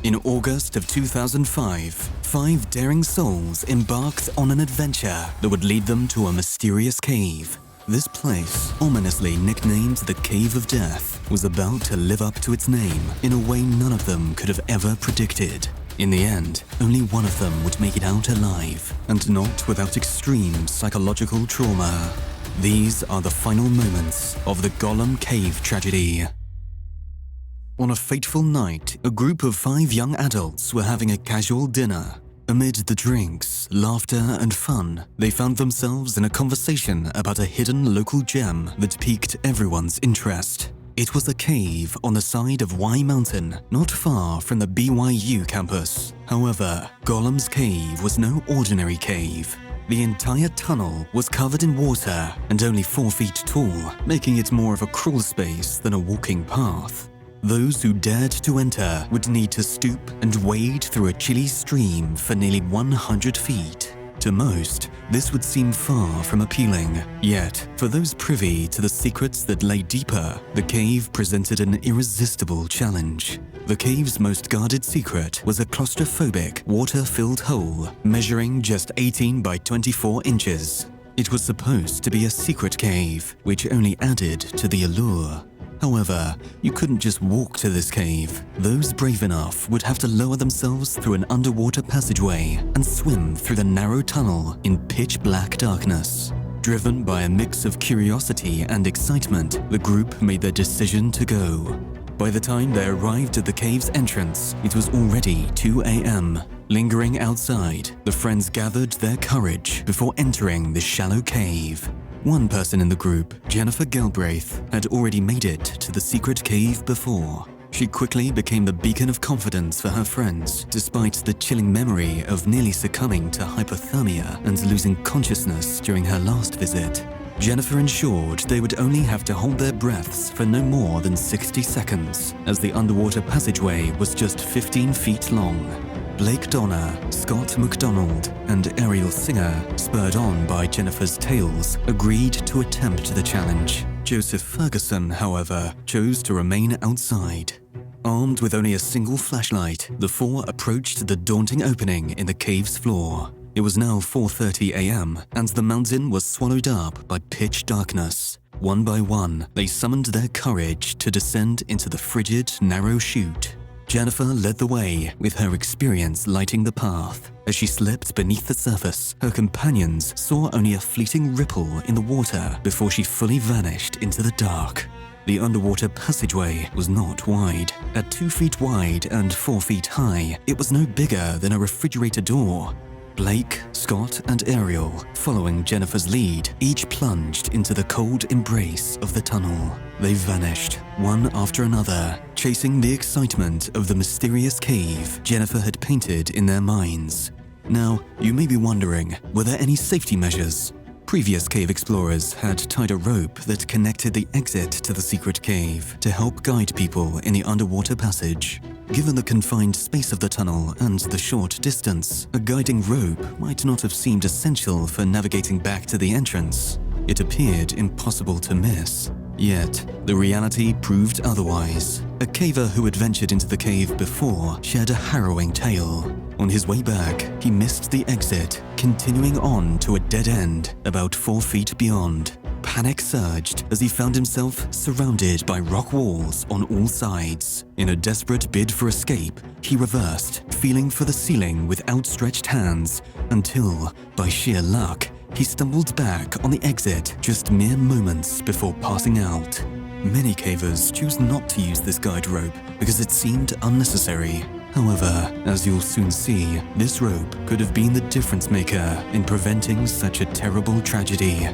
In August of 2005, 5 daring souls embarked on an adventure that would lead them to a mysterious cave. This place, ominously nicknamed the Cave of Death, was about to live up to its name in a way none of them could have ever predicted. In the end, only one of them would make it out alive, and not without extreme psychological trauma. These are the final moments of the Gollum Cave tragedy. On a fateful night, a group of 5 young adults were having a casual dinner. Amid the drinks, laughter, and fun, they found themselves in a conversation about a hidden local gem that piqued everyone's interest. It was a cave on the side of Y Mountain, not far from the BYU campus. However, Gollum's Cave was no ordinary cave. The entire tunnel was covered in water and only 4 feet tall, making it more of a crawl space than a walking path. Those who dared to enter would need to stoop and wade through a chilly stream for nearly 100 feet. To most, this would seem far from appealing. Yet, for those privy to the secrets that lay deeper, the cave presented an irresistible challenge. The cave's most guarded secret was a claustrophobic, water-filled hole measuring just 18 by 24 inches. It was supposed to be a secret cave, which only added to the allure. However, you couldn't just walk to this cave. Those brave enough would have to lower themselves through an underwater passageway and swim through the narrow tunnel in pitch-black darkness. Driven by a mix of curiosity and excitement, the group made their decision to go. By the time they arrived at the cave's entrance, it was already 2 a.m. Lingering outside, the friends gathered their courage before entering the shallow cave. One person in the group, Jennifer Galbrait, had already made it to the secret cave before. She quickly became the beacon of confidence for her friends, despite the chilling memory of nearly succumbing to hypothermia and losing consciousness during her last visit. Jennifer ensured they would only have to hold their breaths for no more than 60 seconds, as the underwater passageway was just 15 feet long. Blake Donner, Scott McDonald, and Ariel Singer, spurred on by Jennifer's tales, agreed to attempt the challenge. Joseph Ferguson, however, chose to remain outside. Armed with only a single flashlight, the 4 approached the daunting opening in the cave's floor. It was now 4:30 a.m., and the mountain was swallowed up by pitch darkness. One by one, they summoned their courage to descend into the frigid, narrow chute. Jennifer led the way, with her experience lighting the path. As she slipped beneath the surface, her companions saw only a fleeting ripple in the water before she fully vanished into the dark. The underwater passageway was not wide. At 2 feet wide and 4 feet high, it was no bigger than a refrigerator door. Blake, Scott, and Ariel, following Jennifer's lead, each plunged into the cold embrace of the tunnel. They vanished, one after another, chasing the excitement of the mysterious cave Jennifer had painted in their minds. Now, you may be wondering, were there any safety measures? Previous cave explorers had tied a rope that connected the exit to the secret cave to help guide people in the underwater passage. Given the confined space of the tunnel and the short distance, a guiding rope might not have seemed essential for navigating back to the entrance. It appeared impossible to miss. Yet, the reality proved otherwise. A caver who had ventured into the cave before shared a harrowing tale. On his way back, he missed the exit, continuing on to a dead end about 4 feet beyond. Panic surged as he found himself surrounded by rock walls on all sides. In a desperate bid for escape, he reversed, feeling for the ceiling with outstretched hands, until, by sheer luck, he stumbled back on the exit just mere moments before passing out. Many cavers choose not to use this guide rope because it seemed unnecessary. However, as you'll soon see, this rope could have been the difference maker in preventing such a terrible tragedy.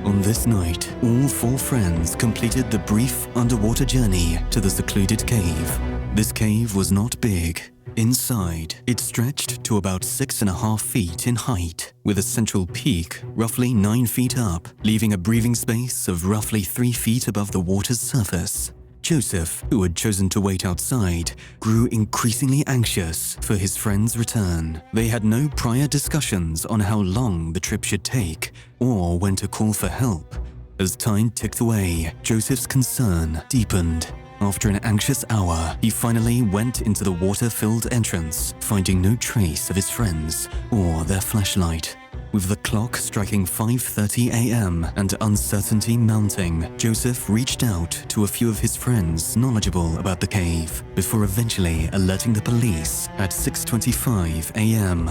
On this night, all 4 friends completed the brief underwater journey to the secluded cave. This cave was not big. Inside, it stretched to about 6.5 feet in height, with a central peak roughly 9 feet up, leaving a breathing space of roughly 3 feet above the water's surface. Joseph, who had chosen to wait outside, grew increasingly anxious for his friend's return. They had no prior discussions on how long the trip should take, or when to call for help. As time ticked away, Joseph's concern deepened. After an anxious hour, he finally went into the water-filled entrance, finding no trace of his friends or their flashlight. With the clock striking 5:30 a.m. and uncertainty mounting, Joseph reached out to a few of his friends knowledgeable about the cave, before eventually alerting the police at 6:25 a.m.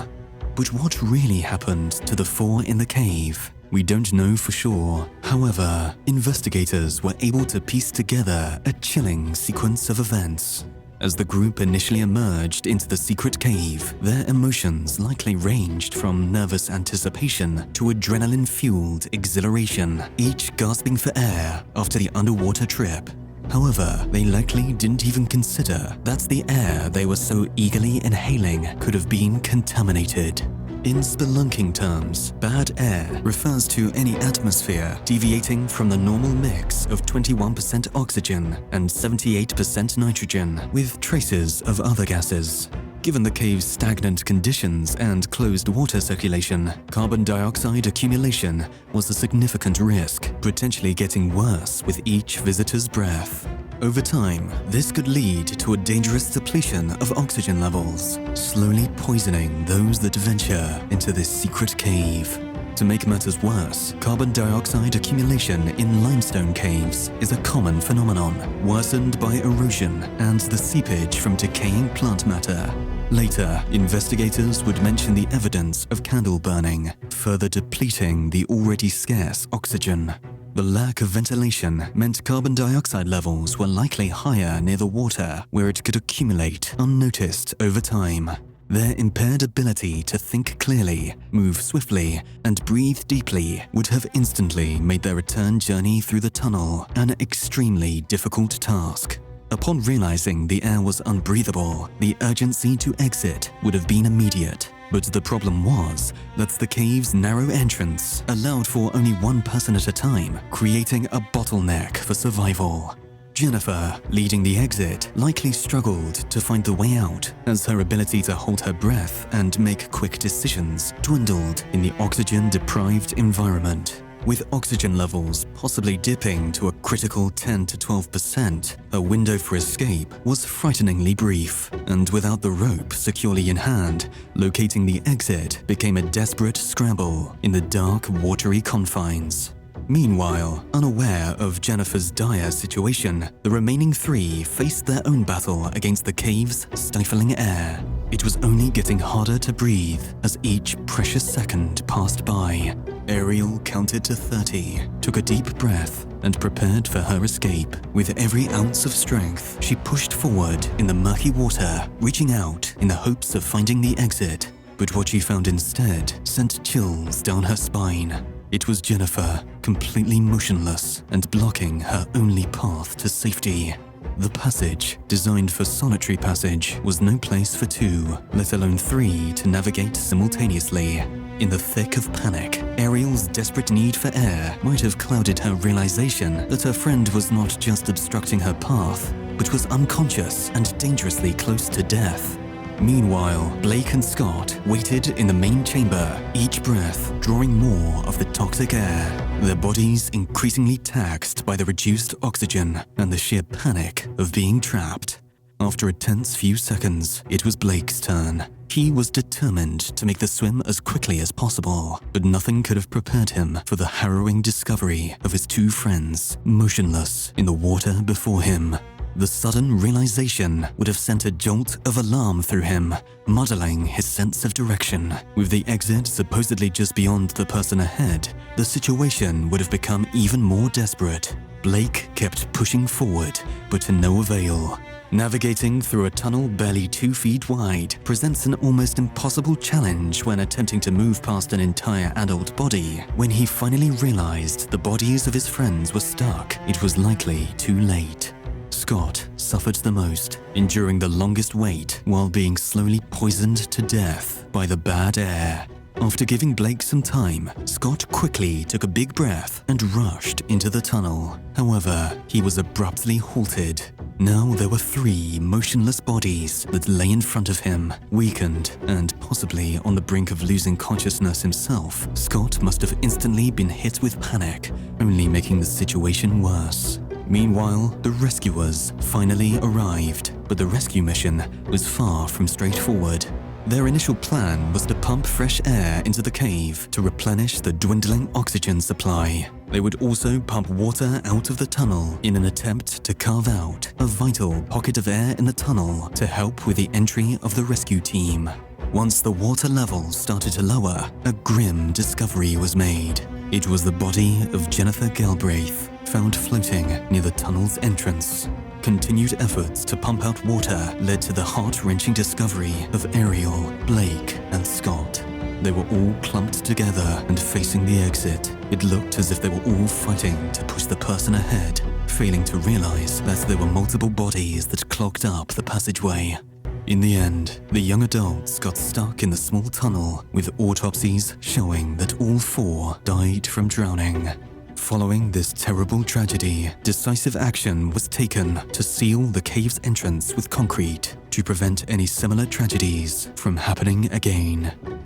But what really happened to the four in the cave? We don't know for sure. However, investigators were able to piece together a chilling sequence of events. As the group initially emerged into the secret cave, their emotions likely ranged from nervous anticipation to adrenaline-fueled exhilaration, each gasping for air after the underwater trip. However, they likely didn't even consider that the air they were so eagerly inhaling could have been contaminated. In spelunking terms, bad air refers to any atmosphere deviating from the normal mix of 21% oxygen and 78% nitrogen, with traces of other gases. Given the cave's stagnant conditions and closed water circulation, carbon dioxide accumulation was a significant risk, potentially getting worse with each visitor's breath. Over time, this could lead to a dangerous depletion of oxygen levels, slowly poisoning those that venture into this secret cave. To make matters worse, carbon dioxide accumulation in limestone caves is a common phenomenon, worsened by erosion and the seepage from decaying plant matter. Later, investigators would mention the evidence of candle burning, further depleting the already scarce oxygen. The lack of ventilation meant carbon dioxide levels were likely higher near the water, where it could accumulate unnoticed over time. Their impaired ability to think clearly, move swiftly, and breathe deeply would have instantly made their return journey through the tunnel an extremely difficult task. Upon realizing the air was unbreathable, the urgency to exit would have been immediate. But the problem was that the cave's narrow entrance allowed for only one person at a time, creating a bottleneck for survival. Jennifer, leading the exit, likely struggled to find the way out, as her ability to hold her breath and make quick decisions dwindled in the oxygen-deprived environment. With oxygen levels possibly dipping to a critical 10 to 12%, her window for escape was frighteningly brief, and without the rope securely in hand, locating the exit became a desperate scramble in the dark, watery confines. Meanwhile, unaware of Jennifer's dire situation, the remaining three faced their own battle against the cave's stifling air. It was only getting harder to breathe as each precious second passed by. Ariel counted to 30, took a deep breath, and prepared for her escape. With every ounce of strength, she pushed forward in the murky water, reaching out in the hopes of finding the exit. But what she found instead sent chills down her spine. It was Jennifer, completely motionless and blocking her only path to safety. The passage, designed for solitary passage, was no place for two, let alone three, to navigate simultaneously. In the thick of panic, Ariel's desperate need for air might have clouded her realization that her friend was not just obstructing her path, but was unconscious and dangerously close to death. Meanwhile, Blake and Scott waited in the main chamber, each breath drawing more of the toxic air, their bodies increasingly taxed by the reduced oxygen and the sheer panic of being trapped. After a tense few seconds, it was Blake's turn. He was determined to make the swim as quickly as possible, but nothing could have prepared him for the harrowing discovery of his two friends, motionless in the water before him. The sudden realization would have sent a jolt of alarm through him, muddling his sense of direction. With the exit supposedly just beyond the person ahead, the situation would have become even more desperate. Blake kept pushing forward, but to no avail. Navigating through a tunnel barely 2 feet wide presents an almost impossible challenge when attempting to move past an entire adult body. When he finally realized the bodies of his friends were stuck, it was likely too late. Scott suffered the most, enduring the longest wait while being slowly poisoned to death by the bad air. After giving Blake some time, Scott quickly took a big breath and rushed into the tunnel. However, he was abruptly halted. Now there were 3 motionless bodies that lay in front of him, weakened and possibly on the brink of losing consciousness himself. Scott must have instantly been hit with panic, only making the situation worse. Meanwhile, the rescuers finally arrived, but the rescue mission was far from straightforward. Their initial plan was to pump fresh air into the cave to replenish the dwindling oxygen supply. They would also pump water out of the tunnel in an attempt to carve out a vital pocket of air in the tunnel to help with the entry of the rescue team. Once the water level started to lower, a grim discovery was made. It was the body of Jennifer Galbrait, found floating near the tunnel's entrance. Continued efforts to pump out water led to the heart-wrenching discovery of Ariel, Blake, and Scott. They were all clumped together and facing the exit. It looked as if they were all fighting to push the person ahead, failing to realize that there were multiple bodies that clogged up the passageway. In the end, the young adults got stuck in the small tunnel, with autopsies showing that all 4 died from drowning. Following this terrible tragedy, decisive action was taken to seal the cave's entrance with concrete to prevent any similar tragedies from happening again.